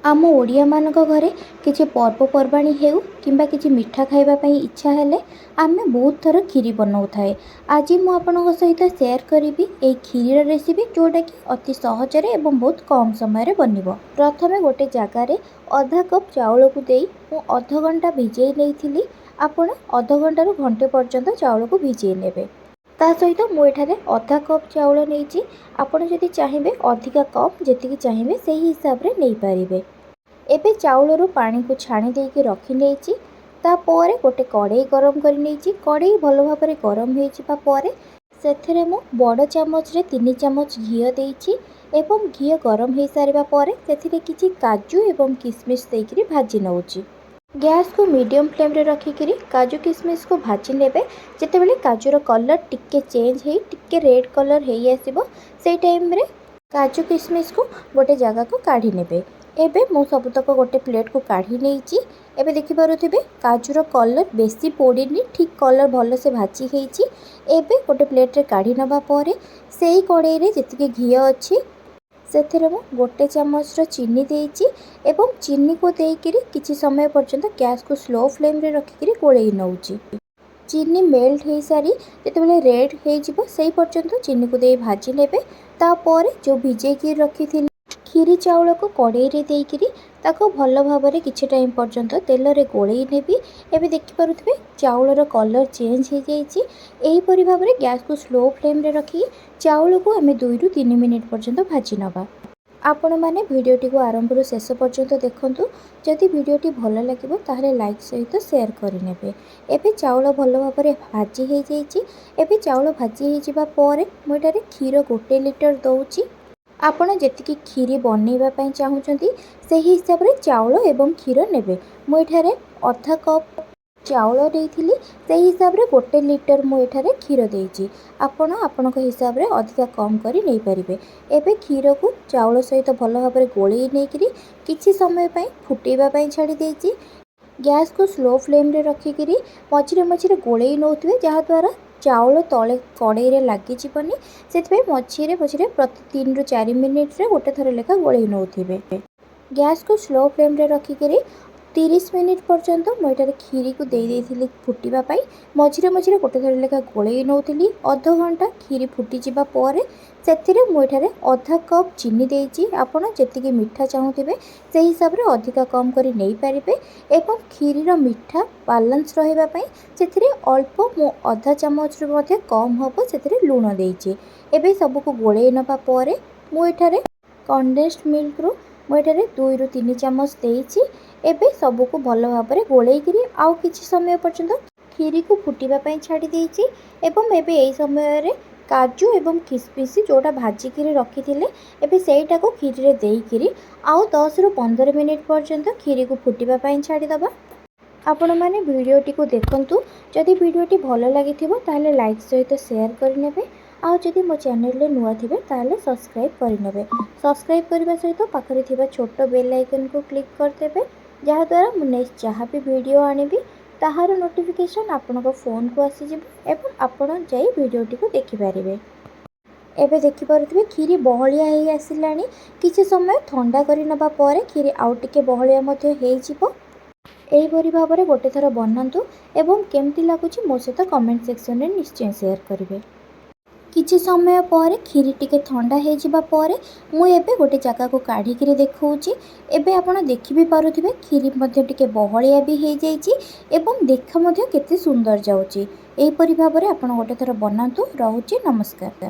ଆମ ଓଡ଼ିଆମାନଙ୍କ ଘରେ କିଛି ପର୍ବପର୍ବାଣି ହେଉ କିମ୍ବା କିଛି ମିଠା ଖାଇବା ପାଇଁ ଇଚ୍ଛା ହେଲେ ଆମେ ବହୁତ ଥର କ୍ଷୀରି ବନାଉଥାଏ। ଆଜି ମୁଁ ଆପଣଙ୍କ ସହିତ ସେୟାର କରିବି ଏହି କ୍ଷୀରିର ରେସିପି, ଯେଉଁଟାକି ଅତି ସହଜରେ ଏବଂ ବହୁତ କମ୍ ସମୟରେ ବନିବ। ପ୍ରଥମେ ଗୋଟେ ଜାଗାରେ ଅଧା କପ୍ ଚାଉଳକୁ ଦେଇ ମୁଁ ଅଧଘଣ୍ଟା ଭିଜେଇ ନେଇଥିଲି। ଆପଣ ଅଧଘଣ୍ଟାରୁ ଘଣ୍ଟେ ପର୍ଯ୍ୟନ୍ତ ଚାଉଳକୁ ଭିଜେଇ ନେବେ। ତା ସହିତ ମୁଁ ଏଠାରେ ଅଧା କପ୍ ଚାଉଳ ନେଇଛି। ଆପଣ ଯଦି ଚାହିଁବେ ଅଧିକା କପ୍ ଯେତିକି ଚାହିଁବେ ସେହି ହିସାବରେ ନେଇପାରିବେ। ଏବେ ଚାଉଳରୁ ପାଣିକୁ ଛାଣି ଦେଇକି ରଖି ନେଇଛି। ତାପରେ ଗୋଟେ କଡ଼େଇ ଗରମ କରି ନେଇଛି। କଡ଼େଇ ଭଲ ଭାବରେ ଗରମ ହେଇଯିବା ପରେ ସେଥିରେ ମୁଁ ବଡ଼ ଚାମଚରେ 3 ଚାମଚ ଘିଅ ଦେଇଛି ଏବଂ ଘିଅ ଗରମ ହେଇସାରିବା ପରେ ସେଥିରେ କିଛି କାଜୁ ଏବଂ କିସମିସ୍ ଦେଇକରି ଭାଜି ନେଉଛି। ଗ୍ୟାସ୍କୁ ମିଡ଼ିୟମ୍ ଫ୍ଲେମ୍ରେ ରଖିକିରି କାଜୁ କିସମିସ୍କୁ ଭାଜି ନେବେ। ଯେତେବେଳେ କାଜୁର କଲର୍ ଟିକେ ଚେଞ୍ଜ ହେଇ ଟିକେ ରେଡ୍ କଲର୍ ହେଇ ଆସିବ, ସେଇ ଟାଇମ୍ରେ କାଜୁ କିସମିସ୍କୁ ଗୋଟେ ଜାଗାକୁ କାଢ଼ି ନେବେ। ଏବେ ମୁଁ ସବୁତକ ଗୋଟେ ପ୍ଲେଟ୍କୁ କାଢ଼ି ନେଇଛି। ଏବେ ଦେଖିପାରୁଥିବେ କାଜୁର କଲର୍ ବେଶୀ ପୋଡ଼ିନି, ଠିକ୍ କଲର୍ ଭଲସେ ଭାଜି ହେଇଛି। ଏବେ ଗୋଟେ ପ୍ଲେଟ୍ରେ କାଢ଼ି ନେବା ପରେ ସେଇ କଡ଼େଇରେ ଯେତିକି ଘିଅ ଅଛି ସେଥିରେ ମୁଁ ଗୋଟେ ଚାମଚର ଚିନି ଦେଇଛି ଏବଂ ଚିନିକୁ ଦେଇକରି କିଛି ସମୟ ପର୍ଯ୍ୟନ୍ତ ଗ୍ୟାସ୍କୁ ସ୍ଲୋ ଫ୍ଲେମ୍ରେ ରଖିକିରି ଗୋଳେଇ ନେଉଛି। ଚିନି ମେଲ୍ଟ ହେଇସାରି ଯେତେବେଳେ ରେଡ୍ ହେଇଯିବ ସେଇ ପର୍ଯ୍ୟନ୍ତ ଚିନିକୁ ଦେଇ ଭାଜି ନେବେ। ତାପରେ ଯେଉଁ ଭିଜେଇକି ରଖିଥିଲି କ୍ଷୀରି ଚାଉଳକୁ କଡ଼େଇରେ ଦେଇକରି ତାକୁ ଭଲ ଭାବରେ କିଛି ଟାଇମ୍ ପର୍ଯ୍ୟନ୍ତ ତେଲରେ ଗୋଳେଇ ନେବି। ଏବେ ଦେଖିପାରୁଥିବେ ଚାଉଳର କଲର୍ ଚେଞ୍ଜ ହେଇଯାଇଛି। ଏହିପରି ଭାବରେ ଗ୍ୟାସ୍କୁ ସ୍ଲୋ ଫ୍ଲେମ୍ରେ ରଖି ଚାଉଳକୁ ଆମେ 2ରୁ 3 ମିନିଟ୍ ପର୍ଯ୍ୟନ୍ତ ଭାଜି ନେବା। ଆପଣମାନେ ଭିଡ଼ିଓଟିକୁ ଆରମ୍ଭରୁ ଶେଷ ପର୍ଯ୍ୟନ୍ତ ଦେଖନ୍ତୁ। ଯଦି ଭିଡ଼ିଓଟି ଭଲ ଲାଗିବ ତାହେଲେ ଲାଇକ୍ ସହିତ ସେୟାର କରିନେବେ। ଏବେ ଚାଉଳ ଭଲ ଭାବରେ ଭାଜି ହେଇଯାଇଛି। ଏବେ ଚାଉଳ ଭାଜି ହେଇଯିବା ପରେ ମୁଁ ଏଠାରେ କ୍ଷୀର 1 ଲିଟର ଦେଉଛି। ଆପଣ ଯେତିକି କ୍ଷୀରି ବନେଇବା ପାଇଁ ଚାହୁଁଛନ୍ତି ସେହି ହିସାବରେ ଚାଉଳ ଏବଂ କ୍ଷୀର ନେବେ। ମୁଁ ଏଠାରେ ଅଧା କପ୍ ଚାଉଳ ନେଇଥିଲି, ସେହି ହିସାବରେ 1 ଲିଟର ମୁଁ ଏଠାରେ କ୍ଷୀର ଦେଇଛି। ଆପଣ ଆପଣଙ୍କ ହିସାବରେ ଅଧିକା କମ୍ କରି ନେଇପାରିବେ। ଏବେ କ୍ଷୀରକୁ ଚାଉଳ ସହିତ ଭଲ ଭାବରେ ଗୋଳେଇ ନେଇକରି କିଛି ସମୟ ପାଇଁ ଫୁଟାଇବା ପାଇଁ ଛାଡ଼ି ଦେଇଛି। ଗ୍ୟାସ୍କୁ ସ୍ଲୋ ଫ୍ଲେମ୍ରେ ରଖିକିରି ମଝିରେ ମଝିରେ ଗୋଳେଇ ନେଉଥିବେ, ଯାହାଦ୍ୱାରା ଚାଉଳ ତଳେ କଡ଼େଇରେ ଲାଗିଯିବନି। ସେଥିପାଇଁ ମଝିରେ ମଝିରେ ପ୍ରତି 3ରୁ 4 ମିନିଟ୍ରେ ଗୋଟେ ଥର ଲେଖା ଗୋଳେଇ ନେଉଥିବେ। ଗ୍ୟାସ୍କୁ ସ୍ଲୋ ଫ୍ଲେମ୍ରେ ରଖିକିରି 30 ମିନିଟ୍ ପର୍ଯ୍ୟନ୍ତ ମୁଁ ଏଠାରେ କ୍ଷୀରିକୁ ଦେଇଥିଲି ଫୁଟିବା ପାଇଁ। ମଝିରେ ମଝିରେ ଗୋଟେ ଥର ଲେଖା ଗୋଳେଇ ନେଉଥିଲି। ଅଧଘଣ୍ଟା କ୍ଷୀରି ଫୁଟିଯିବା ପରେ ସେଥିରେ ମୁଁ ଏଠାରେ ଅଧା କପ୍ ଚିନି ଦେଇଛି। ଆପଣ ଯେତିକି ମିଠା ଚାହୁଁଥିବେ ସେହି ହିସାବରେ ଅଧିକା କମ୍ କରି ନେଇପାରିବେ। ଏବଂ କ୍ଷୀରିର ମିଠା ବାଲାନ୍ସ ରହିବା ପାଇଁ ସେଥିରେ ଅଳ୍ପ ମୁଁ ଅଧା ଚାମଚରୁ ମଧ୍ୟ କମ୍ ହେବ ସେଥିରେ ଲୁଣ ଦେଇଛି। ଏବେ ସବୁକୁ ଗୋଳେଇ ନେବା ପରେ ମୁଁ ଏଠାରେ କଣ୍ଡେନ୍ସଡ୍ ମିଲ୍କରୁ ମୁଁ ଏଠାରେ 2ରୁ 3 ଚାମଚ ଦେଇଛି। ଏବେ ସବୁକୁ ଭଲ ଭାବରେ ଗୋଳେଇକିରି ଆଉ କିଛି ସମୟ ପର୍ଯ୍ୟନ୍ତ କ୍ଷୀରିକୁ ଫୁଟିବା ପାଇଁ ଛାଡ଼ି ଦେଇଛି। ଏବଂ ଏବେ ଏହି ସମୟରେ କାଜୁ ଏବଂ କିସମିସ୍ ଯେଉଁଟା ଭାଜିକିରି ରଖିଥିଲେ ଏବେ ସେଇଟାକୁ କ୍ଷୀରିରେ ଦେଇକିରି ଆଉ 10ରୁ 15 ମିନିଟ୍ ପର୍ଯ୍ୟନ୍ତ କ୍ଷୀରିକୁ ଫୁଟିବା ପାଇଁ ଛାଡ଼ିଦେବା। ଆପଣମାନେ ଭିଡ଼ିଓଟିକୁ ଦେଖନ୍ତୁ। ଯଦି ଭିଡ଼ିଓଟି ଭଲ ଲାଗିଥିବ ତାହେଲେ ଲାଇକ୍ ସହିତ ସେୟାର କରିନେବେ। ଆଉ ଯଦି ମୋ ଚ୍ୟାନେଲରେ ନୂଆ ଥିବେ ତାହେଲେ ସବସ୍କ୍ରାଇବ୍ କରିନେବେ। ସବସ୍କ୍ରାଇବ୍ କରିବା ସହିତ ପାଖରେ ଥିବା ଛୋଟ ବେଲ୍ ଆଇକନ୍କୁ କ୍ଲିକ୍ କରିଦେବେ, ଯାହାଦ୍ୱାରା ମୁଁ ନେକ୍ସଟ ଯାହା ବି ଭିଡ଼ିଓ ଆଣିବି ତାହାର ନୋଟିଫିକେସନ୍ ଆପଣଙ୍କ ଫୋନ୍କୁ ଆସିଯିବ ଏବଂ ଆପଣ ଯାଇ ଭିଡ଼ିଓଟିକୁ ଦେଖିପାରିବେ। ଏବେ ଦେଖିପାରୁଥିବେ କ୍ଷୀରି ବହଳିଆ ହେଇ ଆସିଲାଣି। କିଛି ସମୟ ଥଣ୍ଡା କରି ନେବା ପରେ କ୍ଷୀରି ଆଉ ଟିକେ ବହଳିଆ ମଧ୍ୟ ହେଇଯିବ। ଏହିପରି ଭାବରେ ଗୋଟେ ଥର ବନାନ୍ତୁ ଏବଂ କେମିତି ଲାଗୁଛି ମୋ ସହିତ କମେଣ୍ଟ ସେକ୍ସନରେ ନିଶ୍ଚୟ ସେୟାର କରିବେ। କିଛି ସମୟ ପରେ କ୍ଷୀରି ଟିକେ ଥଣ୍ଡା ହେଇଯିବା ପରେ ମୁଁ ଏବେ ଗୋଟେ ଜାଗାକୁ କାଢ଼ିକିରି ଦେଖାଉଛି। ଏବେ ଆପଣ ଦେଖି ବି ପାରୁଥିବେ କ୍ଷୀରି ମଧ୍ୟ ଟିକେ ବହଳିଆ ବି ହେଇଯାଇଛି ଏବଂ ଦେଖା ମଧ୍ୟ କେତେ ସୁନ୍ଦର ଯାଉଛି। ଏହିପରି ଭାବରେ ଆପଣ ଗୋଟେ ଥର ବନାନ୍ତୁ। ରହୁଛି, ନମସ୍କାର।